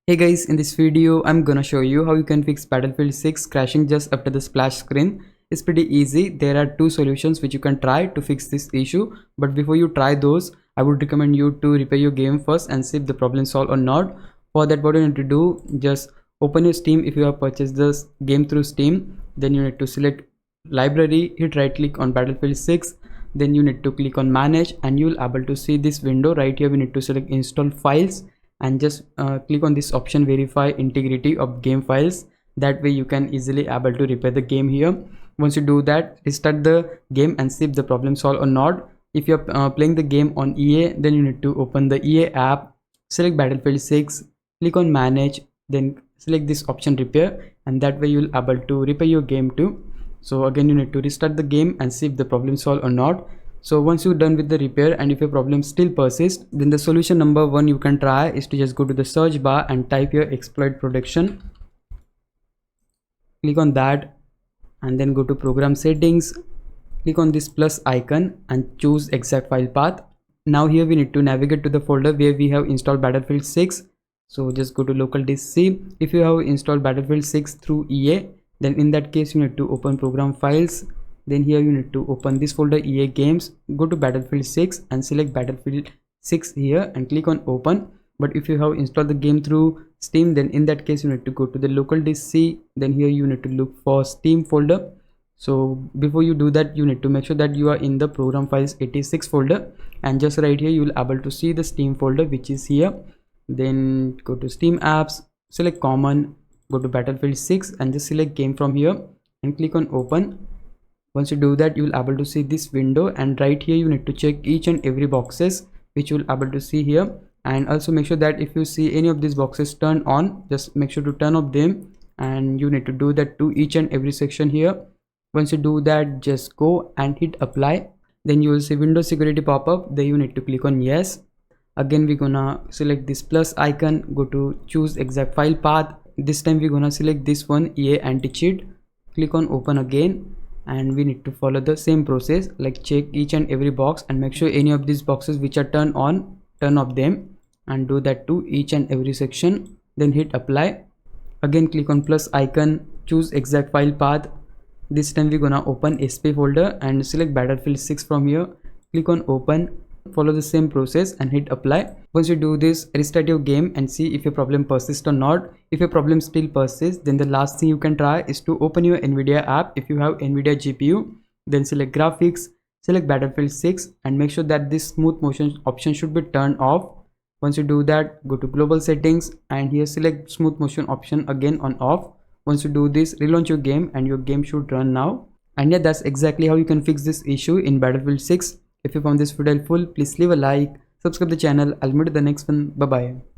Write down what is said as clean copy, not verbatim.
Hey guys, in this video I'm gonna show you how you can fix Battlefield 6 crashing just after the splash screen. It's pretty easy. There are two solutions which you can try to fix this issue, but before you try those, I would recommend you to repair your game first and see if the problem solved or not. For that, what you need to do, just open your Steam. If you have purchased this game through Steam, then you need to select library, hit right click on Battlefield 6, then you need to click on manage and you'll able to see this window. Right here we need to select install files and just click on this option verify integrity of game files. That way you can easily able to repair the game here. Once you do that, restart the game and see if the problem solved or not. If you're playing the game on EA, then you need to open the EA app, select Battlefield 6, click on manage, then select this option repair, and that way you'll able to repair your game too. So again, you need to restart the game and see if the problem solved or not. So once you're done with the repair and if your problem still persists, then the solution number one you can try is to just go to the search bar and type your exploit protection. Click on that and then go to program settings. Click on this plus icon and choose exact file path. Now here we need to navigate to the folder where we have installed Battlefield 6. So just go to local disk C. If you have installed Battlefield 6 through EA, then in that case you need to open program files. Then here you need to open this folder EA games, go to Battlefield 6 and select Battlefield 6 here and click on open. But if you have installed the game through Steam, then in that case you need to go to the local disk C. Then here you need to look for Steam folder. So before you do that, you need to make sure that you are in the program files 86 folder, and just right here you will able to see the Steam folder which is here. Then go to Steam apps, select common, go to Battlefield 6 and just select game from here and click on open. Once you do that, you will able to see this window, and right here you need to check each and every boxes which you will able to see here, and also make sure that if you see any of these boxes turn on, just make sure to turn off them, and you need to do that to each and every section here. Once you do that, just go and hit apply. Then you will see Windows security pop up. There you need to click on yes. Again we're gonna select this plus icon, go to choose exact file path. This time we're gonna select this one, EA anti-cheat. Click on open again, and we need to follow the same process, like check each and every box and make sure any of these boxes which are turned on, turn off them, and do that to each and every section. Then hit apply. Again click on plus icon, choose exact file path. This time we're gonna open SP folder and select Battlefield 6 from here. Click on open, follow the same process and hit apply. Once you do this, restart your game and see if your problem persists or not. If your problem still persists, then the last thing you can try is to open your NVIDIA app. If you have NVIDIA GPU, then select graphics, select Battlefield 6 and make sure that this smooth motion option should be turned off. Once you do that, go to global settings and here select smooth motion option again on off. Once you do this, relaunch your game and your game should run now. And yeah, that's exactly how you can fix this issue in Battlefield 6. If you found this video helpful, please leave a like, subscribe the channel. I'll meet you in the next one. Bye bye.